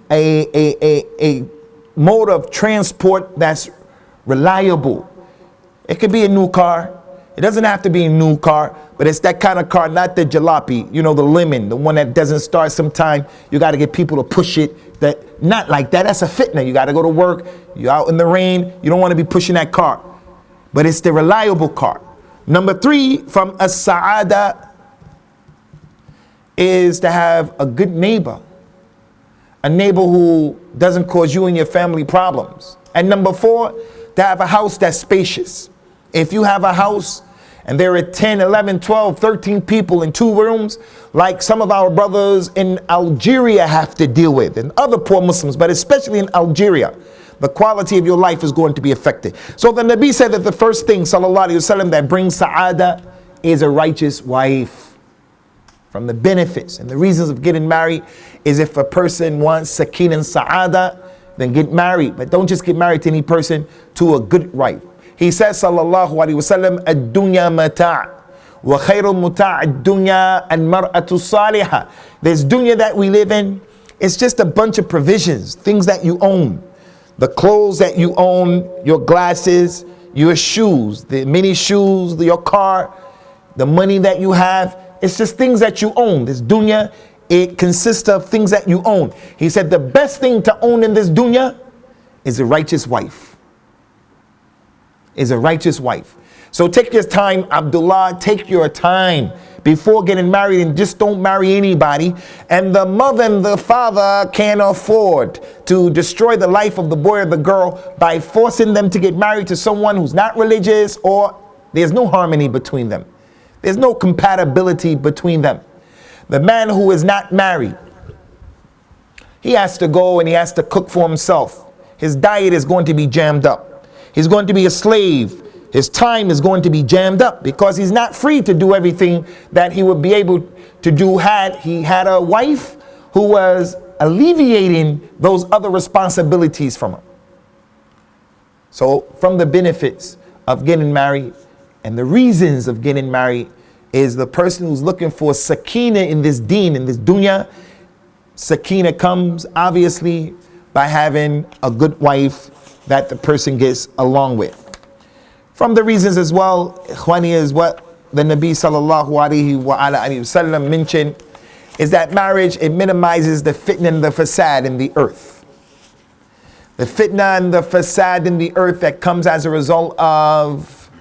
S1: a mode of transport that's reliable. It could be a new car. It doesn't have to be a new car, but it's that kind of car, not the jalopy, the lemon, the one that doesn't start sometime. You got to get people to push it. That not like that. That's a fitna. You got to go to work. You're out in the rain. You don't want to be pushing that car. But it's the reliable car. Number three from as-sa'ada is to have a good neighbor. A neighbor who doesn't cause you and your family problems. And number four, to have a house that's spacious. If you have a house and there are 10, 11, 12, 13 people in 2 rooms, like some of our brothers in Algeria have to deal with, and other poor Muslims, but especially in Algeria, the quality of your life is going to be affected. So the Nabi said that the first thing, sallallahu alayhi wasallam, that brings sa'ada is a righteous wife. From the benefits and the reasons of getting married is if a person wants sakina and sa'ada, then get married. But don't just get married to any person, to a good wife. He says, sallallahu alayhi wasallam, ad-dunya mata' wa khayrul muta' ad-dunya al-mar'atu salihah. This dunya that we live in, it's just a bunch of provisions, things that you own. The clothes that you own, your glasses, your shoes, the many shoes, your car, the money that you have. It's just things that you own. This dunya, it consists of things that you own. He said the best thing to own in this dunya is a righteous wife. Is a righteous wife. So take your time, Abdullah, take your time before getting married, and just don't marry anybody. And the mother and the father can't afford to destroy the life of the boy or the girl by forcing them to get married to someone who's not religious, or there's no harmony between them. There's no compatibility between them. The man who is not married, he has to go and he has to cook for himself. His diet is going to be jammed up. He's going to be a slave. His time is going to be jammed up because he's not free to do everything that he would be able to do had he had a wife who was alleviating those other responsibilities from him. So from the benefits of getting married and the reasons of getting married is the person who's looking for sakina in this deen, in this dunya. Sakina comes obviously by having a good wife that the person gets along with. From the reasons as well, ikhwani, is what the Nabi sallallahu alayhi wa sallam mentioned, is that marriage, it minimizes the fitna and the fasad in the earth. The fitna and the fasad in the earth that comes as a result of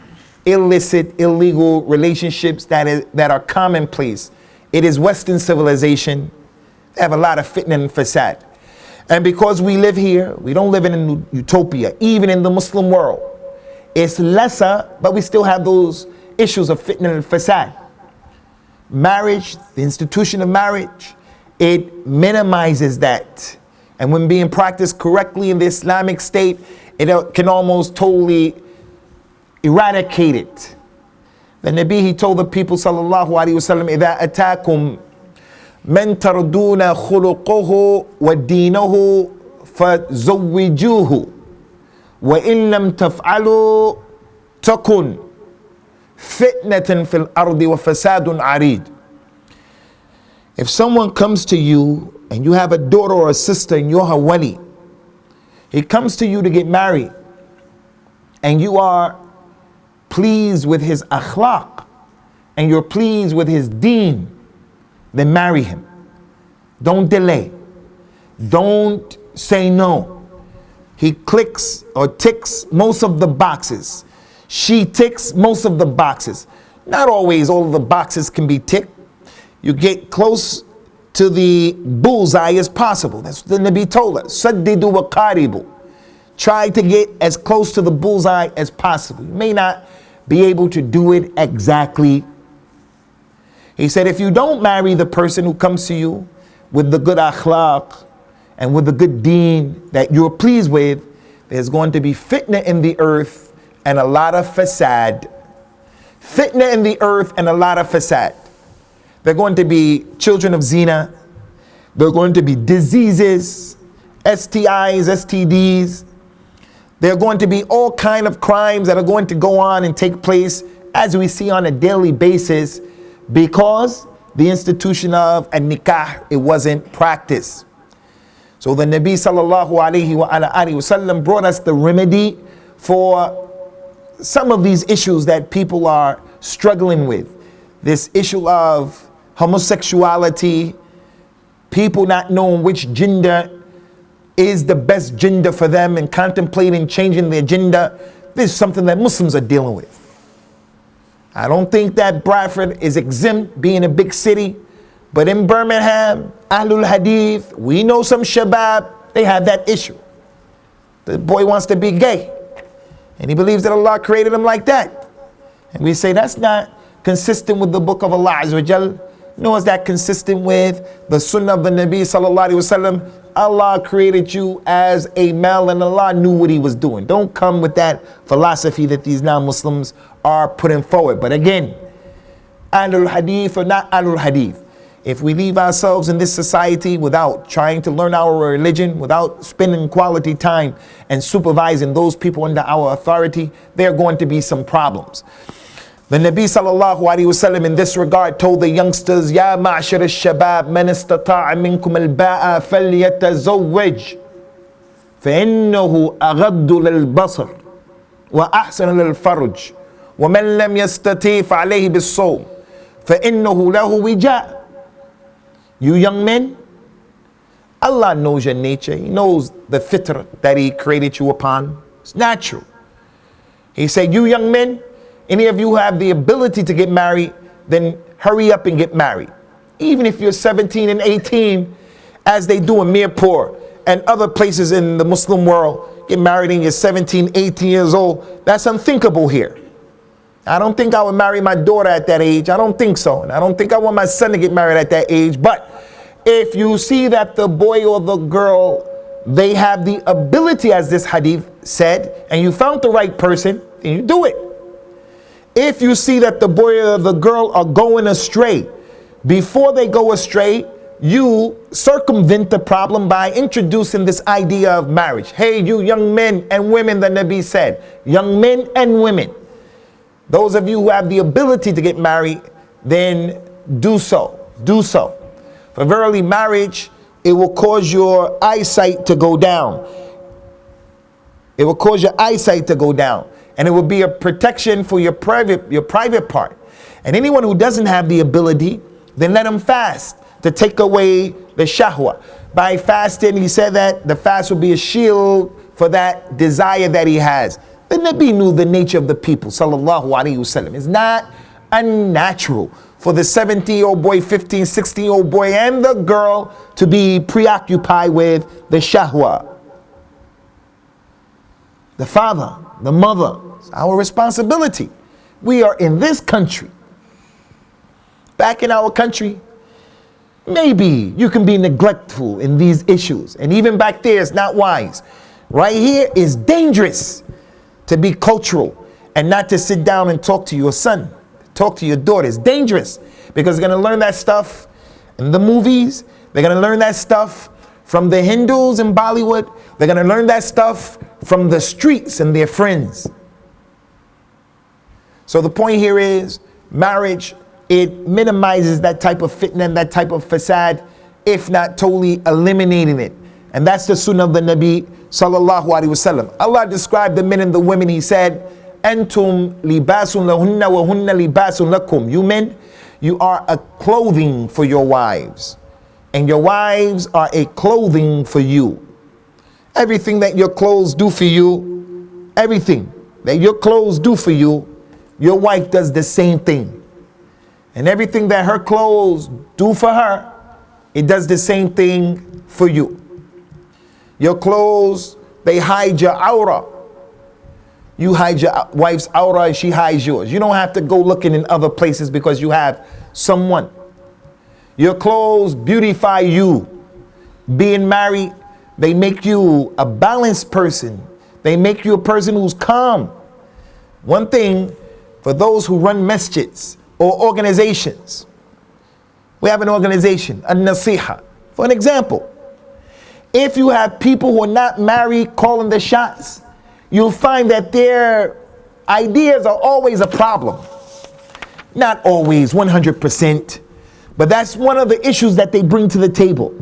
S1: illicit, illegal relationships that are commonplace. It is Western civilization. They have a lot of fitna and fasad. And because we live here, we don't live in a utopia, even in the Muslim world. It's lesser, but we still have those issues of fitna and fasad. Marriage, the institution of marriage, it minimizes that. And when being practiced correctly in the Islamic state, it can almost totally eradicate it. The Nabi, he told the people sallallahu alaihi wasallam, إِذَا أَتَاكُمْ مَنْ تَرْضُونَ خُلُقُهُ وَدِينَهُ فَزَوِّجُوهُ وَإِن لَمْ تَفْعَلُوا تَكُنْ فِتْنَةً فِي الْأَرْضِ وَفَسَادٌ عَرِيضٌ. If someone comes to you and you have a daughter or a sister and you're her wali, he comes to you to get married and you are pleased with his akhlaq and you're pleased with his deen, then marry him. Don't delay. Don't say no. He clicks or ticks most of the boxes. She ticks most of the boxes. Not always all of the boxes can be ticked. You get close to the bullseye as possible. That's what the Nabi told us. Saddidu wa qaribu. Try to get as close to the bullseye as possible. You may not be able to do it exactly. He said, if you don't marry the person who comes to you with the good akhlaq and with the good deen that you're pleased with, there's going to be fitna in the earth and a lot of fasad. Fitna in the earth and a lot of fasad. They're going to be children of zina. They're going to be diseases, STIs, STDs. They're going to be all kind of crimes that are going to go on and take place as we see on a daily basis because the institution of an-nikah, it wasn't practiced. So the Nabi sallallahu alayhi wa sallam brought us the remedy for some of these issues that people are struggling with. This issue of homosexuality, people not knowing which gender is the best gender for them and contemplating changing their gender. This is something that Muslims are dealing with. I don't think that Bradford is exempt, being a big city, but in Birmingham, Ahlul Hadith, we know some Shabab, they have that issue. The boy wants to be gay, and he believes that Allah created him like that. And we say that's not consistent with the book of Allah Azza wa Jal, nor is that consistent with the Sunnah of the Nabi sallallahu alaihi wasallam. Allah created you as a male and Allah knew what he was doing. Don't come with that philosophy that these non-Muslims are putting forward. But again, Ahlul Hadith or not Ahlul Hadith, if we leave ourselves in this society without trying to learn our religion, without spending quality time and supervising those people under our authority, there are going to be some problems. The Nabi sallallahu alaihi wasallam in this regard told the youngsters, Ya ma'ashar al-shabab, man istata'a minkum al-ba'a falyatazawwaj, فإنه أغض للبصر وأحسن للفرج ومن لم يستطع فعليه بالصوم فإنه له وجاء. You young men, Allah knows your nature. He knows the fitr that He created you upon. It's natural. He said, you young men, any of you who have the ability to get married, then hurry up and get married. Even if you're 17 and 18, as they do in Mirpur and other places in the Muslim world, get married when you're 17, 18 years old. That's unthinkable here. I don't think I would marry my daughter at that age. I don't think so. And I don't think I want my son to get married at that age. But if you see that the boy or the girl, they have the ability, as this hadith said, and you found the right person, then you do it. If you see that the boy or the girl are going astray, before they go astray, you circumvent the problem by introducing this idea of marriage. Hey, you young men and women, the Nabi said, young men and women, those of you who have the ability to get married, then do so. Do so. For verily, marriage, it will cause your eyesight to go down. It will cause your eyesight to go down. And it will be a protection for your private part. And anyone who doesn't have the ability, then let him fast to take away the shahwa. By fasting, he said that the fast will be a shield for that desire that he has. The Nabi knew the nature of the people, sallallahu alaihi wasallam. It's not unnatural for the 17-year-old boy, 15, 16-year-old boy, and the girl to be preoccupied with the shahwa. The father, the mother, it's our responsibility. We are in this country. Back in our country, maybe you can be neglectful in these issues. And even back there, it's not wise. Right here is dangerous to be cultural and not to sit down and talk to your son, talk to your daughter. It's dangerous because they're going to learn that stuff in the movies. They're going to learn that stuff from the Hindus in Bollywood. They're going to learn that stuff from the streets and their friends. So the point here is marriage, it minimizes that type of fitna and that type of fasad, if not totally eliminating it. And that's the sunnah of the Nabi sallallahu alaihi wasallam. Allah described the men and the women. He said, "Antum libasun lahunna wa hunna libasun lakum." You men, you are a clothing for your wives, and your wives are a clothing for you. Everything that your clothes do for you, everything that your clothes do for you, your wife does the same thing. And everything that her clothes do for her, it does the same thing for you. Your clothes, they hide your aura. You hide your wife's aura and she hides yours. You don't have to go looking in other places because you have someone. Your clothes beautify you. Being married, they make you a balanced person. They make you a person who's calm. One thing, for those who run masjids or organizations, we have an organization, a nasiha. For an example, if you have people who are not married calling the shots, you'll find that their ideas are always a problem. Not always 100%, but that's one of the issues that they bring to the table.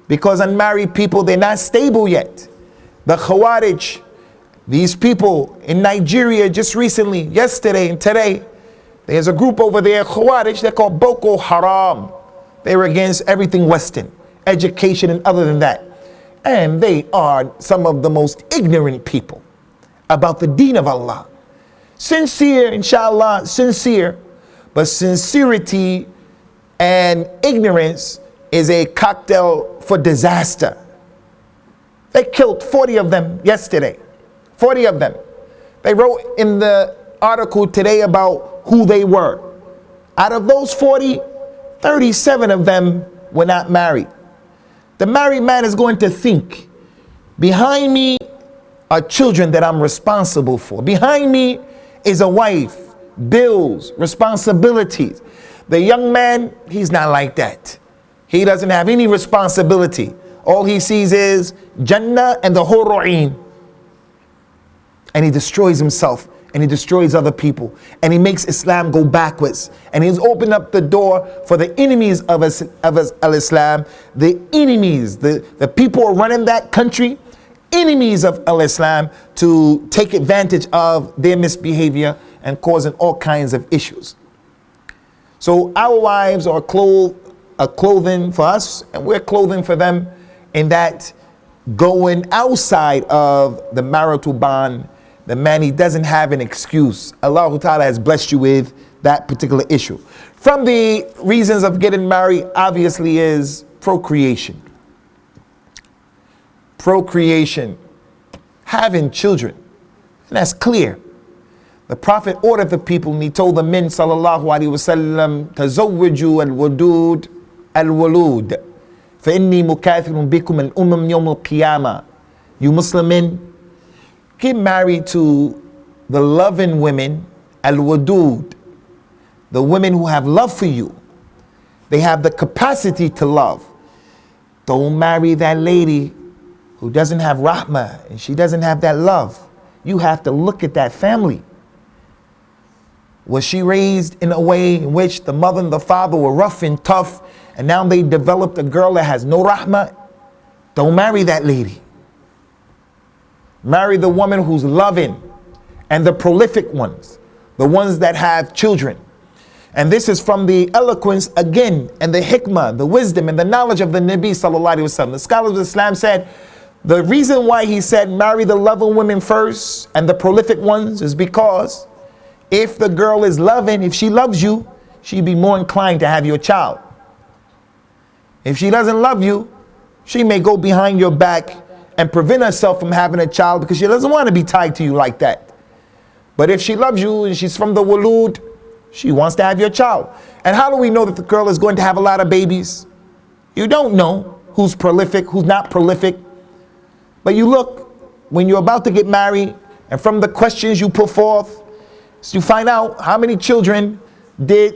S1: Because unmarried people, they're not stable yet. The Khawarij, these people in Nigeria just recently, yesterday and today, there's a group over there, Khawarij, they're called Boko Haram. They were against everything Western, education and other than that. And they are some of the most ignorant people about the deen of Allah. Sincere, inshallah, sincere, but sincerity and ignorance is a cocktail for disaster. They killed 40 of them yesterday. 40 of them. They wrote in the article today about who they were. Out of those 40, 37 of them were not married. The married man is going to think, behind me are children that I'm responsible for. Behind me is a wife, bills, responsibilities. The young man, he's not like that. He doesn't have any responsibility. All he sees is Jannah and the Hur'in. And he destroys himself and he destroys other people. And he makes Islam go backwards. And he's opened up the door for the enemies of Al-Islam, the enemies, the people who are running that country, enemies of Al-Islam, to take advantage of their misbehavior and causing all kinds of issues. So our wives are clothing for us, and we're clothing for them, in that going outside of the marital bond, the man, he doesn't have an excuse. Allah Ta'ala has blessed you with that particular issue. From the reasons of getting married, obviously, is procreation. Procreation, having children, and that's clear. The Prophet ordered the people and he told the men, sallallahu alaihi wasallam, تزوجوا الودود الولود فإني مكاثر بكم الأمم يوم القيامة. You Muslim men, get married to the loving women, al-wadud, the women who have love for you. They have the capacity to love. Don't marry that lady who doesn't have rahmah and she doesn't have that love. You have to look at that family. Was she raised in a way in which the mother and the father were rough and tough, and now they developed a girl that has no rahmah? Don't marry that lady. Marry the woman who's loving, and the prolific ones, the ones that have children. And this is from the eloquence again, and the hikmah, the wisdom, and the knowledge of the Nabi sallallahu alaihi wasallam. The scholars of Islam said the reason why he said marry the loving women first and the prolific ones is because if the girl is loving, if she loves you, she'd be more inclined to have your child. If she doesn't love you, she may go behind your back and prevent herself from having a child because she doesn't want to be tied to you like that. But if she loves you and she's from the walud, she wants to have your child. And how do we know that the girl is going to have a lot of babies? You don't know who's prolific, who's not prolific. But you look, when you're about to get married, and from the questions you put forth, so you find out how many children did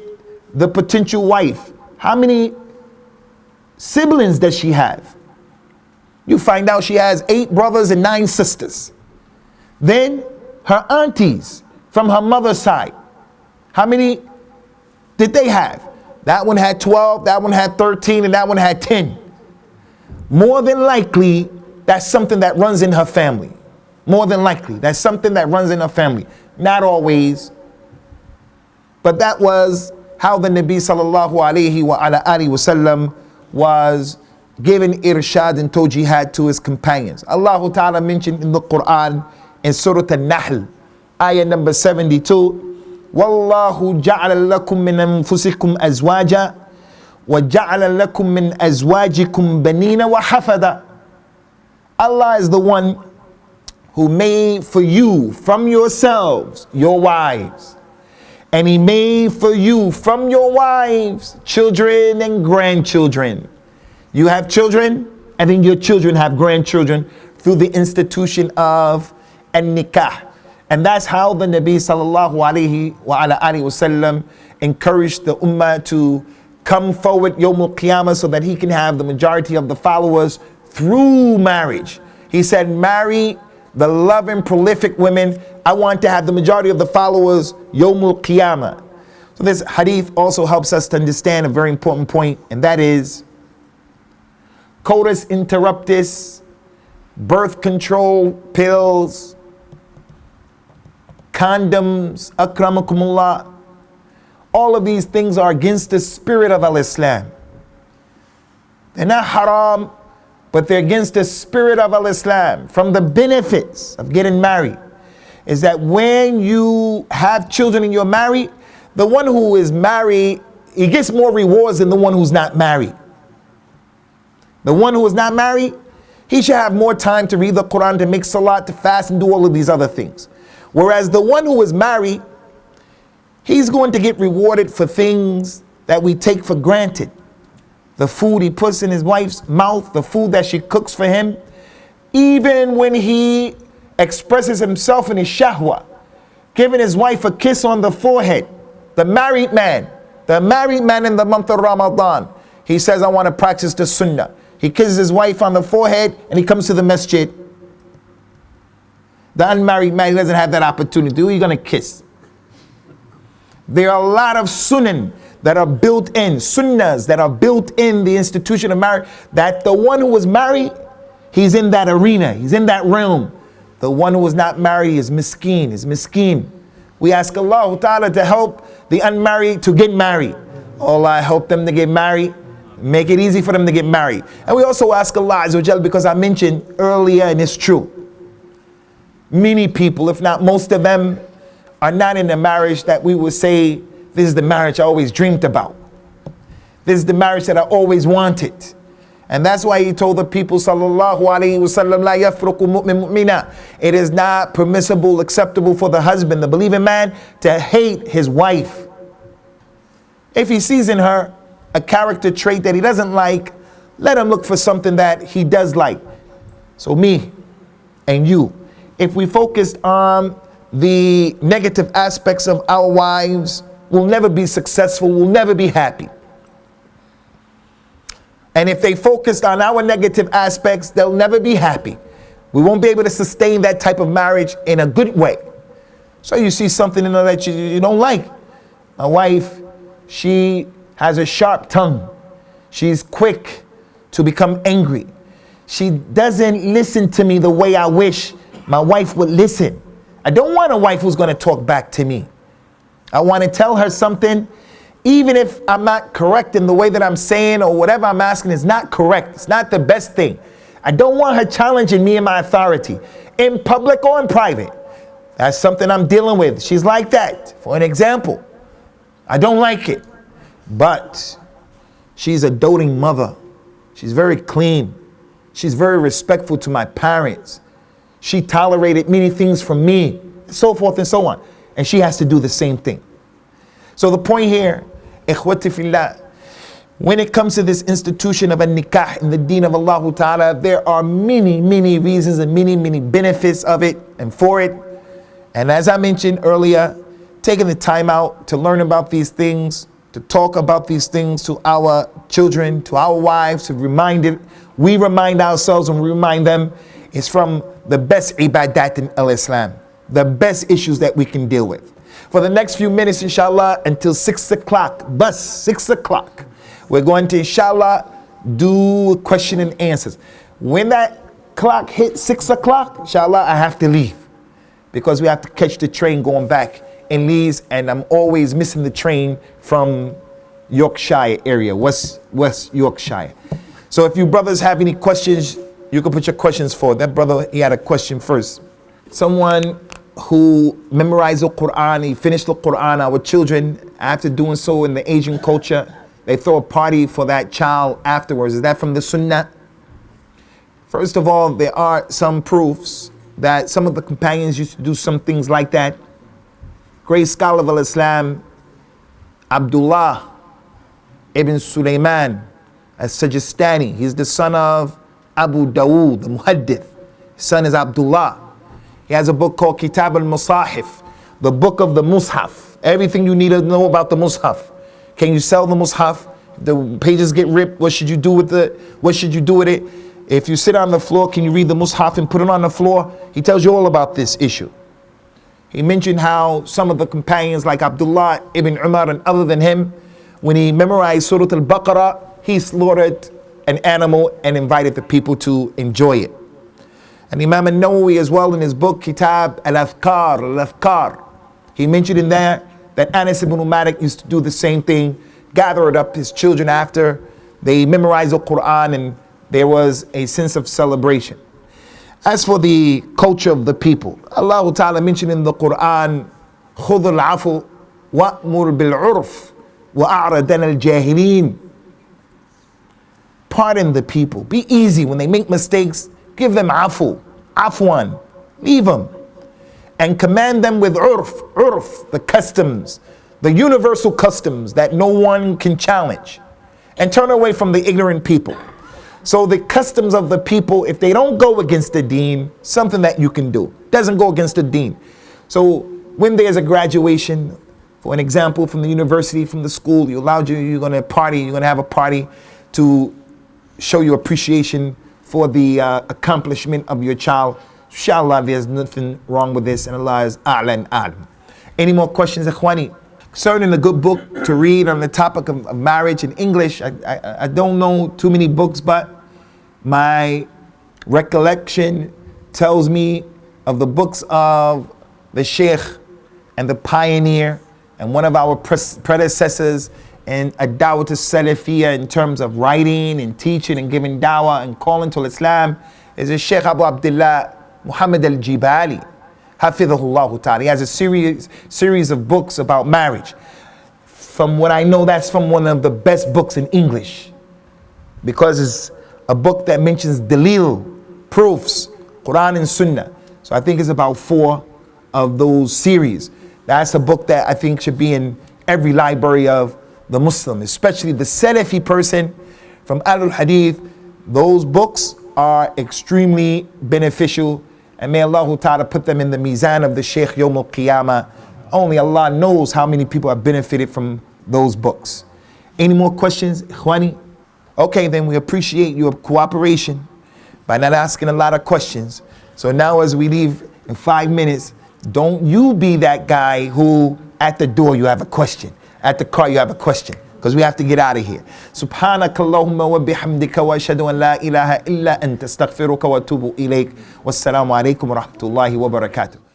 S1: the potential wife, how many siblings does she have? You find out she has 8 brothers and 9 sisters. Then her aunties from her mother's side, how many did they have? That one had 12, that one had 13, and that one had 10. More than likely, that's something that runs in her family. More than likely, that's something that runs in her family. Not always, but that was how the Nabi sallallahu alayhi wa ala alihi wasallam was giving irshad and tawjihad to his companions. Allah Ta'ala mentioned in the Quran in Surah An-Nahl, ayah number 72, Wallahu ja'ala lakum min anfusikum azwaja wa ja'ala lakum min azwajikum banina wa hafada. Allah is the one who made for you from yourselves your wives, and he made for you from your wives children and grandchildren. You have children, and then your children have grandchildren through the institution of an-nikah. And that's how the Nabi sallallahu alayhi wa ala alihi wasallam encouraged the ummah to come forward Yawmul Qiyamah so that he can have the majority of the followers through marriage. He said, marry the loving, prolific women. I want to have the majority of the followers Yawmul Qiyamah. So this hadith also helps us to understand a very important point, and that is coitus interruptus, birth control pills, condoms, akramakumullah. All of these things are against the spirit of al-Islam. They're not haram, but they're against the spirit of al-Islam. From the benefits of getting married is that when you have children and you're married, the one who is married, he gets more rewards than the one who's not married. The one who is not married, he should have more time to read the Quran, to make salat, to fast, and do all of these other things. Whereas the one who is married, he's going to get rewarded for things that we take for granted. The food he puts in his wife's mouth, the food that she cooks for him, even when he expresses himself in his shahwa, giving his wife a kiss on the forehead. The married man in the month of Ramadan, he says, I want to practice the Sunnah. He kisses his wife on the forehead and he comes to the masjid. The unmarried man, he doesn't have that opportunity. Who are you going to kiss? There are a lot of sunnah that are built in, sunnahs that are built in the institution of marriage, that the one who was married, he's in that arena, he's in that realm. The one who was not married is miskeen. We ask Allah Ta'ala to help the unmarried to get married. Allah, help them to get married. Make it easy for them to get married. And we also ask Allah Azza wa Jal, because I mentioned earlier, and it's true, many people, if not most of them, are not in a marriage that we would say, this is the marriage I always dreamed about. This is the marriage that I always wanted. And that's why he told the people, sallallahu alayhi wasallam, la yafruqu mu'min mu'mina. It is not permissible, acceptable for the husband, the believing man, to hate his wife. If he sees in her a character trait that he doesn't like, let him look for something that he does like. So me and you, if we focused on the negative aspects of our wives, we'll never be successful, we'll never be happy. And if they focused on our negative aspects, they'll never be happy. We won't be able to sustain that type of marriage in a good way. So you see something in her that you don't like. My wife, she has a sharp tongue. She's quick to become angry. She doesn't listen to me the way I wish my wife would listen. I don't want a wife who's going to talk back to me. I want to tell her something, even if I'm not correct in the way that I'm saying, or whatever I'm asking is not correct. It's not the best thing. I don't want her challenging me and my authority in public or in private. That's something I'm dealing with. She's like that. For an example, I don't like it, but she's a doting mother. She's very clean. She's very respectful to my parents. She tolerated many things from me, so forth and so on. And she has to do the same thing. So the point here, ikhwati fillah, when it comes to this institution of a nikah in the deen of Allah Ta'ala, there are many, many reasons and many, many benefits of it and for it. And as I mentioned earlier, taking the time out to learn about these things, to talk about these things to our children, to our wives, to we remind ourselves and we remind them, is from the best ibadat in al-Islam, the best issues that we can deal with. For the next few minutes, inshallah, until 6 o'clock, 6 o'clock, we're going to, inshallah, do question and answers. When that clock hits 6 o'clock, inshallah, I have to leave, because we have to catch the train going back in Leeds, and I'm always missing the train from Yorkshire area, West Yorkshire. So if you brothers have any questions, you can put your questions forward. That brother, he had a question first. Someone who memorized the Quran, he finished the Quran, our children, after doing so in the Asian culture, they throw a party for that child afterwards. Is that from the Sunnah? First of all, there are some proofs that some of the companions used to do some things like that. Great scholar of Islam, Abdullah ibn Sulaiman as-Sajistani. He's the son of Abu Dawood, the Muhaddith. His son is Abdullah. He has a book called Kitab al-Musahif, the book of the Mushaf. Everything you need to know about the Mushaf. Can you sell the Mushaf? The pages get ripped. What should you do with it? What should you do with it? If you sit on the floor, can you read the Mushaf and put it on the floor? He tells you all about this issue. He mentioned how some of the companions like Abdullah ibn Umar and other than him, when he memorized Surah Al-Baqarah, he slaughtered an animal and invited the people to enjoy it. And Imam al-Nawawi as well in his book Kitab al-Afkar, he mentioned in there that Anas ibn Malik used to do the same thing, gathered up his children after they memorized the Quran, and there was a sense of celebration. As for the culture of the people, Allah Ta'ala mentioned in the Quran, خُذُ الْعَفُوَ وَأْمُرْ بِالْعُرْفِ وَأَعْرَضَ الْجَاهِلِينَ. Pardon the people. Be easy when they make mistakes. Give them afwan, leave them. And command them with urf, the customs, the universal customs that no one can challenge. And turn away from the ignorant people. So the customs of the people, if they don't go against the deen, something that you can do. Doesn't go against the deen. So when there's a graduation, for an example, from the university, from the school, you're going to party, you're going to have a party to show your appreciation for the accomplishment of your child. Inshallah, there's nothing wrong with this, and Allah is a'la and a'lam. Any more questions, Ikhwani? Concerning a good book to read on the topic of marriage in English, I don't know too many books, but my recollection tells me of the books of the sheikh and the pioneer and one of our predecessors in ad-dawah as-salafiyya in terms of writing and teaching and giving dawah and calling to Islam is the Sheikh Abu Abdullah Muhammad al-Jibali. Hafidhahullah ta'ala. He has a series of books about marriage. From what I know, that's from one of the best books in English, because it's a book that mentions dalil, proofs, Quran and Sunnah. So I think it's about 4 of those series. That's a book that I think should be in every library of the Muslim, especially the Salafi person from Ahlul Hadith. Those books are extremely beneficial, and may Allah Ta'ala put them in the mizan of the sheikh Yawm al-Qiyamah. Only Allah knows how many people have benefited from those books. Any more questions, Ikhwani? Okay, then we appreciate your cooperation by not asking a lot of questions. So now as we leave in 5 minutes, don't you be that guy who at the door you have a question, at the car you have a question, because we have to get out of here. Subhanakallahumma wa bihamdika wa ashhadu an la ilaha illa anta astaghfiruka wa atubu ilayk. Wassalamu alaikum wa rahmatullahi wa barakatuh.